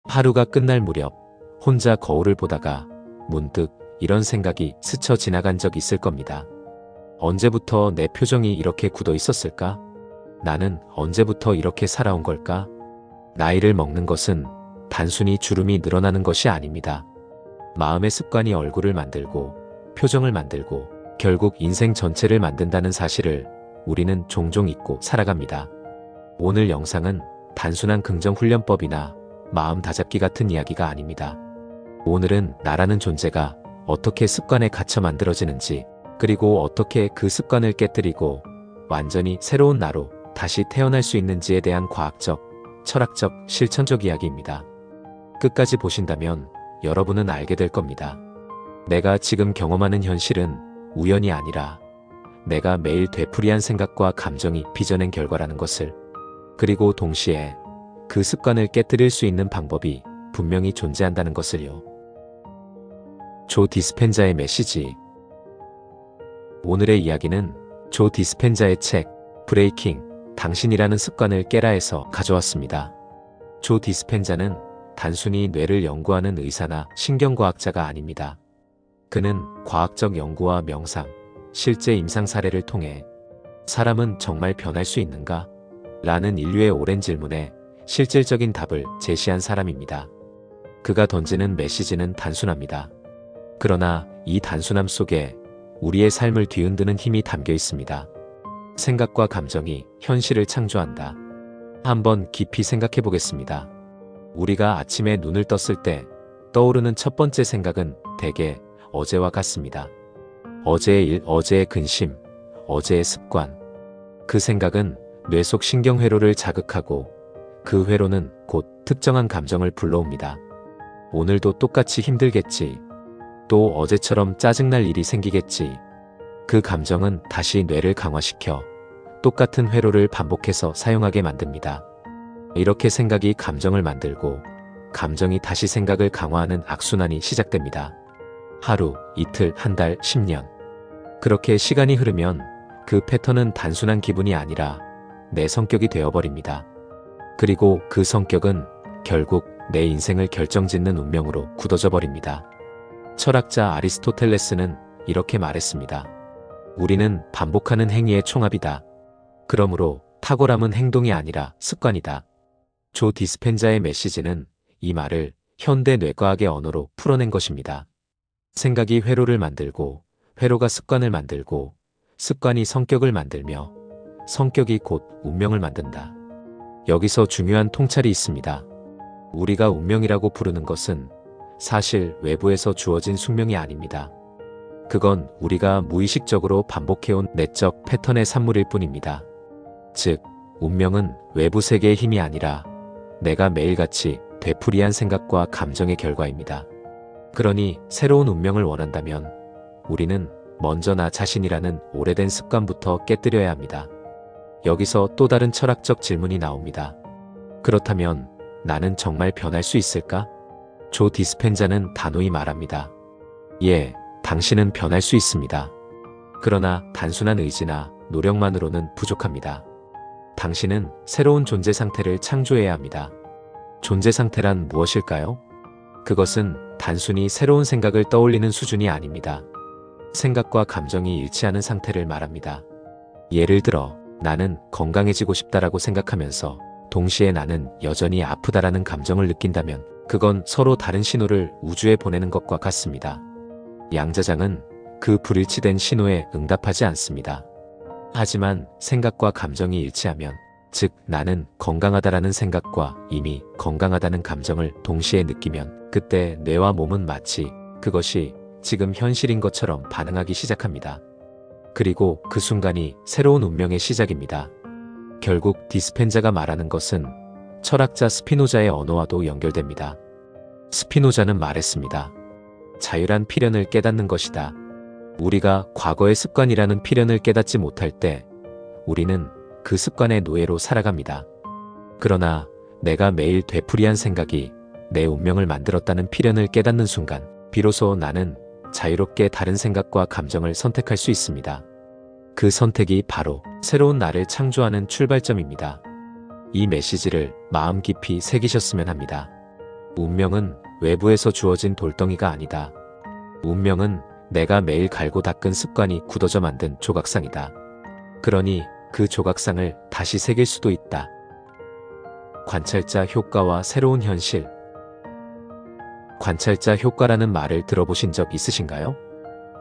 하루가 끝날 무렵 혼자 거울을 보다가 문득 이런 생각이 스쳐 지나간 적 있을 겁니다. 언제부터 내 표정이 이렇게 굳어 있었을까? 나는 언제부터 이렇게 살아온 걸까? 나이를 먹는 것은 단순히 주름이 늘어나는 것이 아닙니다. 마음의 습관이 얼굴을 만들고 표정을 만들고 결국 인생 전체를 만든다는 사실을 우리는 종종 잊고 살아갑니다. 오늘 영상은 단순한 긍정훈련법이나 마음 다잡기 같은 이야기가 아닙니다. 오늘은 나라는 존재가 어떻게 습관에 갇혀 만들어지는지, 그리고 어떻게 그 습관을 깨뜨리고 완전히 새로운 나로 다시 태어날 수 있는지에 대한 과학적, 철학적, 실천적 이야기입니다. 끝까지 보신다면 여러분은 알게 될 겁니다. 내가 지금 경험하는 현실은 우연이 아니라 내가 매일 되풀이한 생각과 감정이 빚어낸 결과라는 것을, 그리고 동시에 그 습관을 깨뜨릴 수 있는 방법이 분명히 존재한다는 것을요. 조 디스펜자의 메시지. 오늘의 이야기는 조 디스펜자의 책 브레이킹, 당신이라는 습관을 깨라에서 가져왔습니다. 조 디스펜자는 단순히 뇌를 연구하는 의사나 신경과학자가 아닙니다. 그는 과학적 연구와 명상, 실제 임상 사례를 통해 사람은 정말 변할 수 있는가? 라는 인류의 오랜 질문에 실질적인 답을 제시한 사람입니다. 그가 던지는 메시지는 단순합니다. 그러나 이 단순함 속에 우리의 삶을 뒤흔드는 힘이 담겨 있습니다. 생각과 감정이 현실을 창조한다. 한번 깊이 생각해 보겠습니다. 우리가 아침에 눈을 떴을 때 떠오르는 첫 번째 생각은 대개 어제와 같습니다. 어제의 일, 어제의 근심, 어제의 습관. 그 생각은 뇌 속 신경회로를 자극하고 그 회로는 곧 특정한 감정을 불러옵니다. 오늘도 똑같이 힘들겠지. 또 어제처럼 짜증날 일이 생기겠지. 그 감정은 다시 뇌를 강화시켜 똑같은 회로를 반복해서 사용하게 만듭니다. 이렇게 생각이 감정을 만들고 감정이 다시 생각을 강화하는 악순환이 시작됩니다. 하루, 이틀, 한 달, 10년. 그렇게 시간이 흐르면 그 패턴은 단순한 기분이 아니라 내 성격이 되어버립니다. 그리고 그 성격은 결국 내 인생을 결정짓는 운명으로 굳어져 버립니다. 철학자 아리스토텔레스는 이렇게 말했습니다. 우리는 반복하는 행위의 총합이다. 그러므로 탁월함은 행동이 아니라 습관이다. 조 디스펜자의 메시지는 이 말을 현대 뇌과학의 언어로 풀어낸 것입니다. 생각이 회로를 만들고, 회로가 습관을 만들고, 습관이 성격을 만들며 성격이 곧 운명을 만든다. 여기서 중요한 통찰이 있습니다. 우리가 운명이라고 부르는 것은 사실 외부에서 주어진 숙명이 아닙니다. 그건 우리가 무의식적으로 반복해온 내적 패턴의 산물일 뿐입니다. 즉, 운명은 외부 세계의 힘이 아니라 내가 매일같이 되풀이한 생각과 감정의 결과입니다. 그러니 새로운 운명을 원한다면 우리는 먼저 나 자신이라는 오래된 습관부터 깨뜨려야 합니다. 여기서 또 다른 철학적 질문이 나옵니다. 그렇다면 나는 정말 변할 수 있을까? 조 디스펜자는 단호히 말합니다. 예, 당신은 변할 수 있습니다. 그러나 단순한 의지나 노력만으로는 부족합니다. 당신은 새로운 존재 상태를 창조해야 합니다. 존재 상태란 무엇일까요? 그것은 단순히 새로운 생각을 떠올리는 수준이 아닙니다. 생각과 감정이 일치하는 상태를 말합니다. 예를 들어, 나는 건강해지고 싶다라고 생각하면서 동시에 나는 여전히 아프다라는 감정을 느낀다면 그건 서로 다른 신호를 우주에 보내는 것과 같습니다. 양자장은 그 불일치된 신호에 응답하지 않습니다. 하지만 생각과 감정이 일치하면, 즉 나는 건강하다라는 생각과 이미 건강하다는 감정을 동시에 느끼면 그때 뇌와 몸은 마치 그것이 지금 현실인 것처럼 반응하기 시작합니다. 그리고 그 순간이 새로운 운명의 시작입니다. 결국 디스펜자가 말하는 것은 철학자 스피노자의 언어와도 연결됩니다. 스피노자는 말했습니다. 자유란 필연을 깨닫는 것이다. 우리가 과거의 습관이라는 필연을 깨닫지 못할 때 우리는 그 습관의 노예로 살아갑니다. 그러나 내가 매일 되풀이한 생각이 내 운명을 만들었다는 필연을 깨닫는 순간 비로소 나는 자유롭게 다른 생각과 감정을 선택할 수 있습니다. 그 선택이 바로 새로운 나를 창조하는 출발점입니다. 이 메시지를 마음 깊이 새기셨으면 합니다. 운명은 외부에서 주어진 돌덩이가 아니다. 운명은 내가 매일 갈고 닦은 습관이 굳어져 만든 조각상이다. 그러니 그 조각상을 다시 새길 수도 있다. 관찰자 효과와 새로운 현실. 관찰자 효과라는 말을 들어보신 적 있으신가요?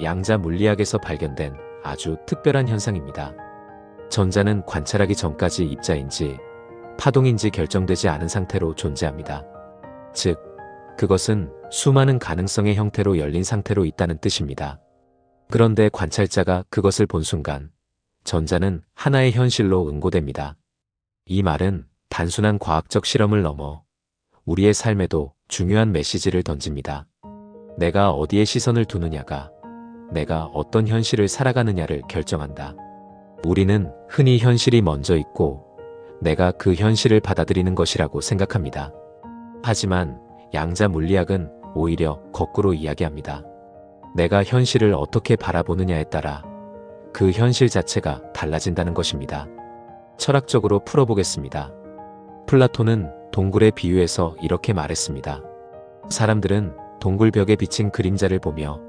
양자 물리학에서 발견된 아주 특별한 현상입니다. 전자는 관찰하기 전까지 입자인지 파동인지 결정되지 않은 상태로 존재합니다. 즉, 그것은 수많은 가능성의 형태로 열린 상태로 있다는 뜻입니다. 그런데 관찰자가 그것을 본 순간 전자는 하나의 현실로 응고됩니다. 이 말은 단순한 과학적 실험을 넘어 우리의 삶에도 중요한 메시지를 던집니다. 내가 어디에 시선을 두느냐가 내가 어떤 현실을 살아가느냐를 결정한다. 우리는 흔히 현실이 먼저 있고 내가 그 현실을 받아들이는 것이라고 생각합니다. 하지만 양자 물리학은 오히려 거꾸로 이야기합니다. 내가 현실을 어떻게 바라보느냐에 따라 그 현실 자체가 달라진다는 것입니다. 철학적으로 풀어보겠습니다. 플라톤은 동굴의 비유에서 이렇게 말했습니다. 사람들은 동굴 벽에 비친 그림자를 보며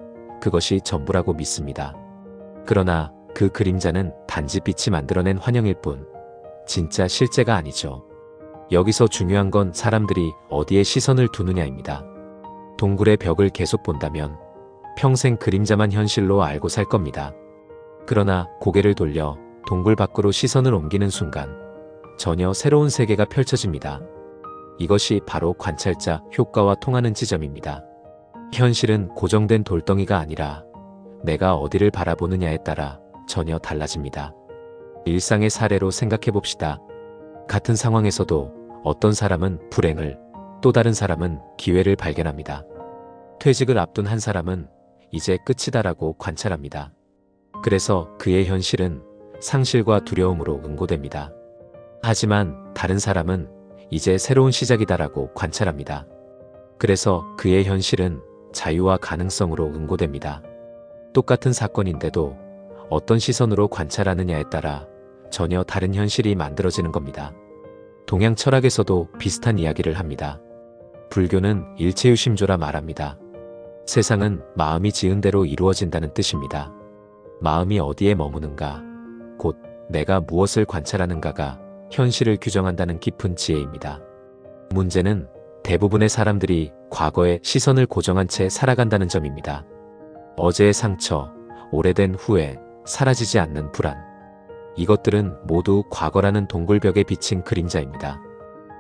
그것이 전부라고 믿습니다. 그러나 그 그림자는 단지 빛이 만들어낸 환영일 뿐 진짜 실제가 아니죠. 여기서 중요한 건 사람들이 어디에 시선을 두느냐입니다. 동굴의 벽을 계속 본다면 평생 그림자만 현실로 알고 살 겁니다. 그러나 고개를 돌려 동굴 밖으로 시선을 옮기는 순간 전혀 새로운 세계가 펼쳐집니다. 이것이 바로 관찰자 효과와 통하는 지점입니다. 현실은 고정된 돌덩이가 아니라 내가 어디를 바라보느냐에 따라 전혀 달라집니다. 일상의 사례로 생각해 봅시다. 같은 상황에서도 어떤 사람은 불행을, 또 다른 사람은 기회를 발견합니다. 퇴직을 앞둔 한 사람은 이제 끝이다라고 관찰합니다. 그래서 그의 현실은 상실과 두려움으로 응고됩니다. 하지만 다른 사람은 이제 새로운 시작이다라고 관찰합니다. 그래서 그의 현실은 자유와 가능성으로 응고됩니다. 똑같은 사건인데도 어떤 시선으로 관찰하느냐에 따라 전혀 다른 현실이 만들어지는 겁니다. 동양 철학에서도 비슷한 이야기를 합니다. 불교는 일체유심조라 말합니다. 세상은 마음이 지은 대로 이루어진다는 뜻입니다. 마음이 어디에 머무는가, 곧 내가 무엇을 관찰하는가가 현실을 규정한다는 깊은 지혜입니다. 문제는 대부분의 사람들이 과거에 시선을 고정한 채 살아간다는 점입니다. 어제의 상처, 오래된 후회, 사라지지 않는 불안. 이것들은 모두 과거라는 동굴벽에 비친 그림자입니다.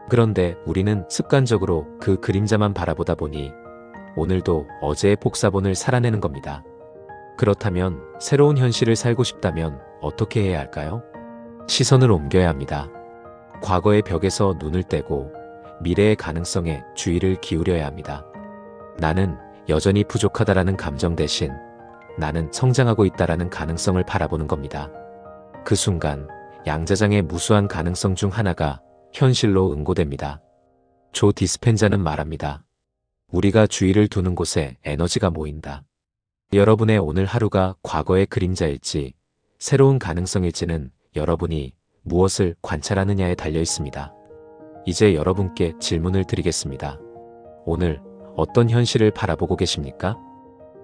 그런데 우리는 습관적으로 그 그림자만 바라보다 보니 오늘도 어제의 복사본을 살아내는 겁니다. 그렇다면 새로운 현실을 살고 싶다면 어떻게 해야 할까요? 시선을 옮겨야 합니다. 과거의 벽에서 눈을 떼고 미래의 가능성에 주의를 기울여야 합니다. 나는 여전히 부족하다라는 감정 대신 나는 성장하고 있다라는 가능성을 바라보는 겁니다. 그 순간 양자장의 무수한 가능성 중 하나가 현실로 응고됩니다. 조 디스펜자는 말합니다. 우리가 주의를 두는 곳에 에너지가 모인다. 여러분의 오늘 하루가 과거의 그림자일지 새로운 가능성일지는 여러분이 무엇을 관찰하느냐에 달려 있습니다. 이제 여러분께 질문을 드리겠습니다. 오늘 어떤 현실을 바라보고 계십니까?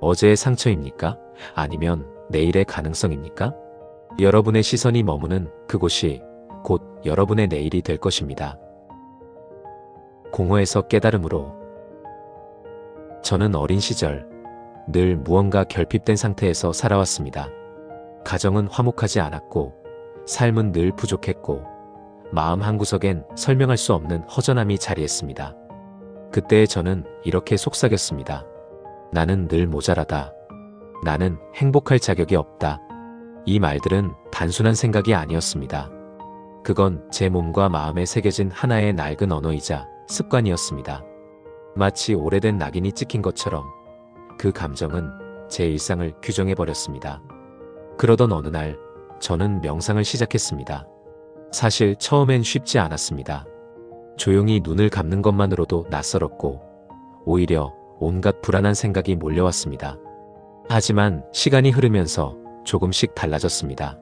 어제의 상처입니까? 아니면 내일의 가능성입니까? 여러분의 시선이 머무는 그곳이 곧 여러분의 내일이 될 것입니다. 공허에서 깨달음으로. 저는 어린 시절 늘 무언가 결핍된 상태에서 살아왔습니다. 가정은 화목하지 않았고 삶은 늘 부족했고 마음 한구석엔 설명할 수 없는 허전함이 자리했습니다. 그때의 저는 이렇게 속삭였습니다. 나는 늘 모자라다. 나는 행복할 자격이 없다. 이 말들은 단순한 생각이 아니었습니다. 그건 제 몸과 마음에 새겨진 하나의 낡은 언어이자 습관이었습니다. 마치 오래된 낙인이 찍힌 것처럼 그 감정은 제 일상을 규정해버렸습니다. 그러던 어느 날 저는 명상을 시작했습니다. 사실 처음엔 쉽지 않았습니다. 조용히 눈을 감는 것만으로도 낯설었고 오히려 온갖 불안한 생각이 몰려왔습니다. 하지만 시간이 흐르면서 조금씩 달라졌습니다.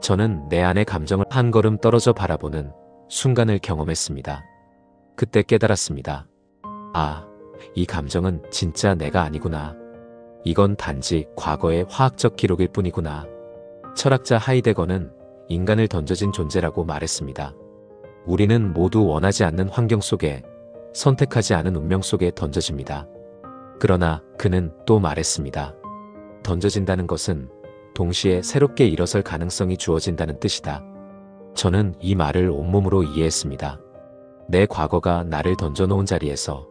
저는 내 안의 감정을 한 걸음 떨어져 바라보는 순간을 경험했습니다. 그때 깨달았습니다. 아, 이 감정은 진짜 내가 아니구나. 이건 단지 과거의 화학적 기록일 뿐이구나. 철학자 하이데거는 인간을 던져진 존재라고 말했습니다. 우리는 모두 원하지 않는 환경 속에, 선택하지 않은 운명 속에 던져집니다. 그러나 그는 또 말했습니다. 던져진다는 것은 동시에 새롭게 일어설 가능성이 주어진다는 뜻이다. 저는 이 말을 온몸으로 이해했습니다. 내 과거가 나를 던져놓은 자리에서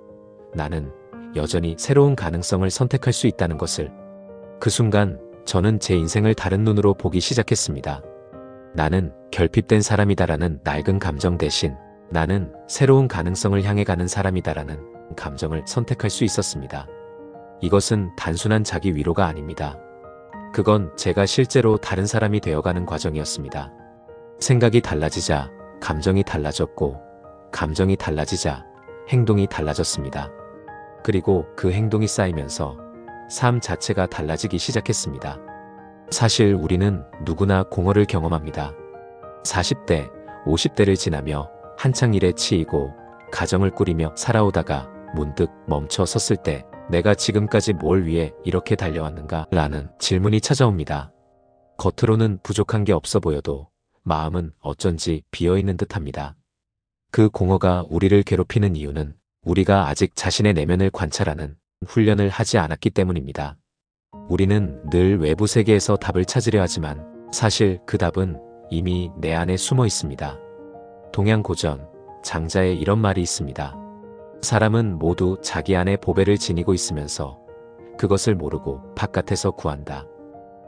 나는 여전히 새로운 가능성을 선택할 수 있다는 것을. 그 순간 저는 제 인생을 다른 눈으로 보기 시작했습니다. 나는 결핍된 사람이다라는 낡은 감정 대신 나는 새로운 가능성을 향해 가는 사람이다라는 감정을 선택할 수 있었습니다. 이것은 단순한 자기 위로가 아닙니다. 그건 제가 실제로 다른 사람이 되어가는 과정이었습니다. 생각이 달라지자 감정이 달라졌고, 감정이 달라지자 행동이 달라졌습니다. 그리고 그 행동이 쌓이면서 삶 자체가 달라지기 시작했습니다. 사실 우리는 누구나 공허를 경험합니다. 40대, 50대를 지나며 한창 일에 치이고 가정을 꾸리며 살아오다가 문득 멈춰 섰을 때 내가 지금까지 뭘 위해 이렇게 달려왔는가? 라는 질문이 찾아옵니다. 겉으로는 부족한 게 없어 보여도 마음은 어쩐지 비어있는 듯합니다. 그 공허가 우리를 괴롭히는 이유는 우리가 아직 자신의 내면을 관찰하는 훈련을 하지 않았기 때문입니다. 우리는 늘 외부 세계에서 답을 찾으려 하지만 사실 그 답은 이미 내 안에 숨어 있습니다. 동양 고전 장자에 이런 말이 있습니다. 사람은 모두 자기 안에 보배를 지니고 있으면서 그것을 모르고 바깥에서 구한다.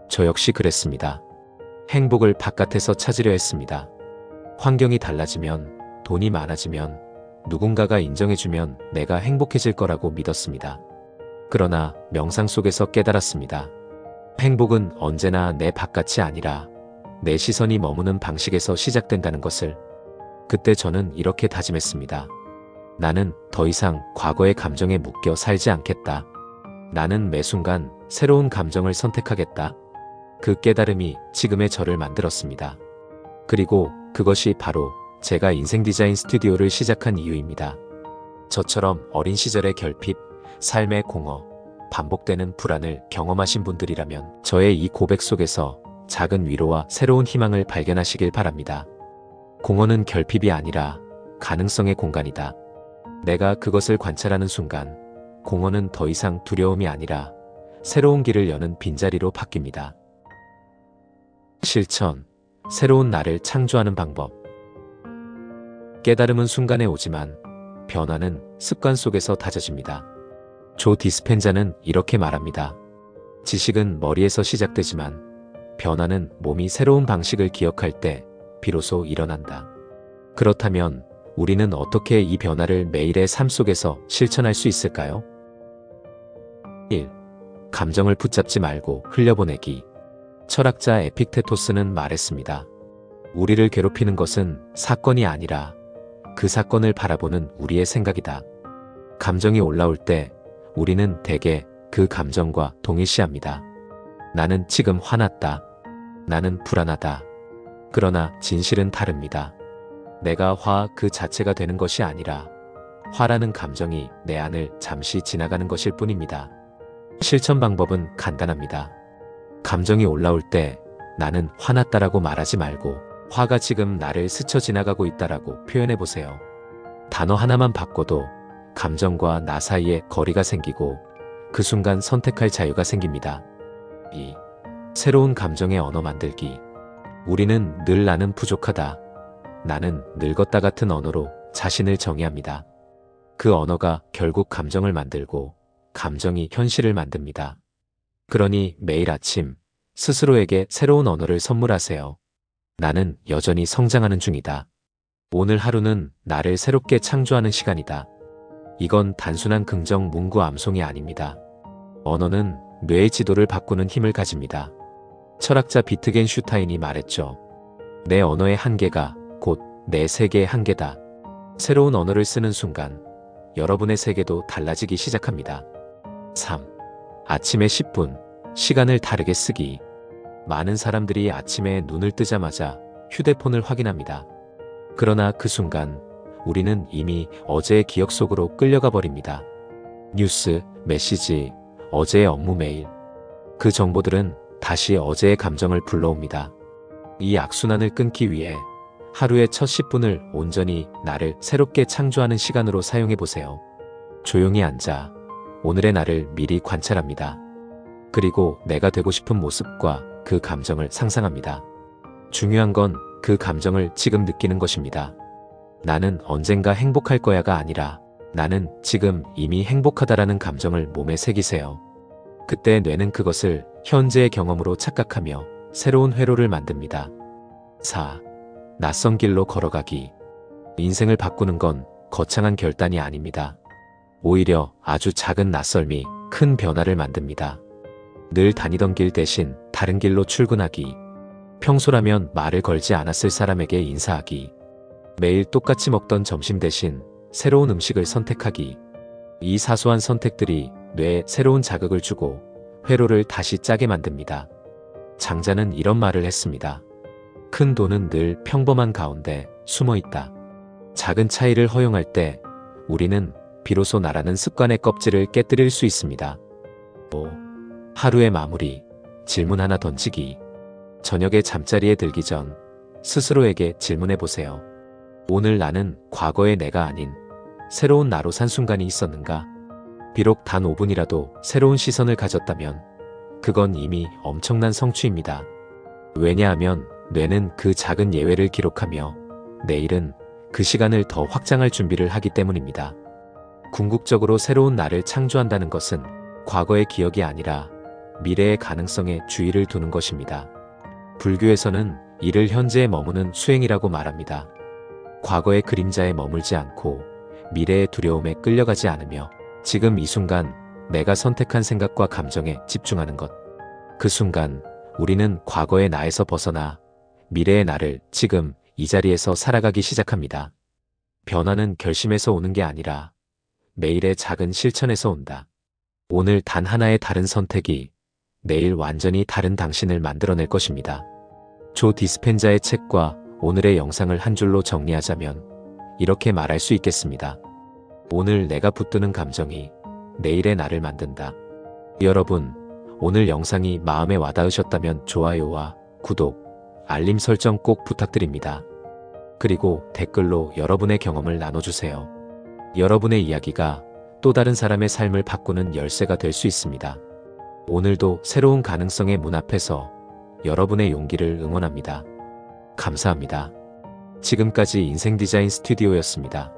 저 역시 그랬습니다. 행복을 바깥에서 찾으려 했습니다. 환경이 달라지면, 돈이 많아지면, 누군가가 인정해주면 내가 행복해질 거라고 믿었습니다. 그러나 명상 속에서 깨달았습니다. 행복은 언제나 내 바깥이 아니라 내 시선이 머무는 방식에서 시작된다는 것을. 그때 저는 이렇게 다짐했습니다. 나는 더 이상 과거의 감정에 묶여 살지 않겠다. 나는 매 순간 새로운 감정을 선택하겠다. 그 깨달음이 지금의 저를 만들었습니다. 그리고 그것이 바로 제가 인생 디자인 스튜디오를 시작한 이유입니다. 저처럼 어린 시절의 결핍, 삶의 공허, 반복되는 불안을 경험하신 분들이라면 저의 이 고백 속에서 작은 위로와 새로운 희망을 발견하시길 바랍니다. 공허는 결핍이 아니라 가능성의 공간이다. 내가 그것을 관찰하는 순간 공허는 더 이상 두려움이 아니라 새로운 길을 여는 빈자리로 바뀝니다. 실천, 새로운 나를 창조하는 방법. 깨달음은 순간에 오지만 변화는 습관 속에서 다져집니다. 조 디스펜자는 이렇게 말합니다. 지식은 머리에서 시작되지만 변화는 몸이 새로운 방식을 기억할 때 비로소 일어난다. 그렇다면 우리는 어떻게 이 변화를 매일의 삶 속에서 실천할 수 있을까요? 1. 감정을 붙잡지 말고 흘려보내기. 철학자 에픽테토스는 말했습니다. 우리를 괴롭히는 것은 사건이 아니라 그 사건을 바라보는 우리의 생각이다. 감정이 올라올 때 우리는 대개 그 감정과 동일시합니다. 나는 지금 화났다. 나는 불안하다. 그러나 진실은 다릅니다. 내가 화 그 자체가 되는 것이 아니라 화라는 감정이 내 안을 잠시 지나가는 것일 뿐입니다. 실천 방법은 간단합니다. 감정이 올라올 때 나는 화났다라고 말하지 말고 화가 지금 나를 스쳐 지나가고 있다라고 표현해 보세요. 단어 하나만 바꿔도 감정과 나 사이에 거리가 생기고 그 순간 선택할 자유가 생깁니다. 2. 새로운 감정의 언어 만들기. 우리는 늘 나는 부족하다. 나는 늙었다 같은 언어로 자신을 정의합니다. 그 언어가 결국 감정을 만들고 감정이 현실을 만듭니다. 그러니 매일 아침 스스로에게 새로운 언어를 선물하세요. 나는 여전히 성장하는 중이다. 오늘 하루는 나를 새롭게 창조하는 시간이다. 이건 단순한 긍정 문구 암송이 아닙니다. 언어는 뇌의 지도를 바꾸는 힘을 가집니다. 철학자 비트겐슈타인이 말했죠. 내 언어의 한계가 곧 내 세계의 한계다. 새로운 언어를 쓰는 순간 여러분의 세계도 달라지기 시작합니다. 3. 아침에 10분, 시간을 다르게 쓰기. 많은 사람들이 아침에 눈을 뜨자마자 휴대폰을 확인합니다. 그러나 그 순간 우리는 이미 어제의 기억 속으로 끌려가 버립니다. 뉴스, 메시지, 어제의 업무 메일. 그 정보들은 다시 어제의 감정을 불러옵니다. 이 악순환을 끊기 위해 하루의 첫 10분을 온전히 나를 새롭게 창조하는 시간으로 사용해 보세요. 조용히 앉아 오늘의 나를 미리 관찰합니다. 그리고 내가 되고 싶은 모습과 그 감정을 상상합니다. 중요한 건 그 감정을 지금 느끼는 것입니다. 나는 언젠가 행복할 거야가 아니라 나는 지금 이미 행복하다라는 감정을 몸에 새기세요. 그때 뇌는 그것을 현재의 경험으로 착각하며 새로운 회로를 만듭니다. 4. 낯선 길로 걸어가기. 인생을 바꾸는 건 거창한 결단이 아닙니다. 오히려 아주 작은 낯설미, 큰 변화를 만듭니다. 늘 다니던 길 대신 다른 길로 출근하기. 평소라면 말을 걸지 않았을 사람에게 인사하기. 매일 똑같이 먹던 점심 대신 새로운 음식을 선택하기. 이 사소한 선택들이 뇌에 새로운 자극을 주고 회로를 다시 짜게 만듭니다. 장자는 이런 말을 했습니다. 큰 돈은 늘 평범한 가운데 숨어 있다. 작은 차이를 허용할 때 우리는 비로소 나라는 습관의 껍질을 깨뜨릴 수 있습니다. 5. 하루의 마무리. 질문 하나 던지기. 저녁에 잠자리에 들기 전 스스로에게 질문해 보세요. 오늘 나는 과거의 내가 아닌 새로운 나로 산 순간이 있었는가? 비록 단 5분이라도 새로운 시선을 가졌다면 그건 이미 엄청난 성취입니다. 왜냐하면 뇌는 그 작은 예외를 기록하며 내일은 그 시간을 더 확장할 준비를 하기 때문입니다. 궁극적으로 새로운 나를 창조한다는 것은 과거의 기억이 아니라 미래의 가능성에 주의를 두는 것입니다. 불교에서는 이를 현재에 머무는 수행이라고 말합니다. 과거의 그림자에 머물지 않고 미래의 두려움에 끌려가지 않으며 지금 이 순간 내가 선택한 생각과 감정에 집중하는 것. 그 순간 우리는 과거의 나에서 벗어나 미래의 나를 지금 이 자리에서 살아가기 시작합니다. 변화는 결심에서 오는 게 아니라 매일의 작은 실천에서 온다. 오늘 단 하나의 다른 선택이 내일 완전히 다른 당신을 만들어낼 것입니다. 조 디스펜자의 책과 오늘의 영상을 한 줄로 정리하자면 이렇게 말할 수 있겠습니다. 오늘 내가 붙드는 감정이 내일의 나를 만든다. 여러분, 오늘 영상이 마음에 와닿으셨다면 좋아요와 구독, 알림 설정 꼭 부탁드립니다. 그리고 댓글로 여러분의 경험을 나눠주세요. 여러분의 이야기가 또 다른 사람의 삶을 바꾸는 열쇠가 될 수 있습니다. 오늘도 새로운 가능성의 문 앞에서 여러분의 용기를 응원합니다. 감사합니다. 지금까지 인생디자인 스튜디오였습니다.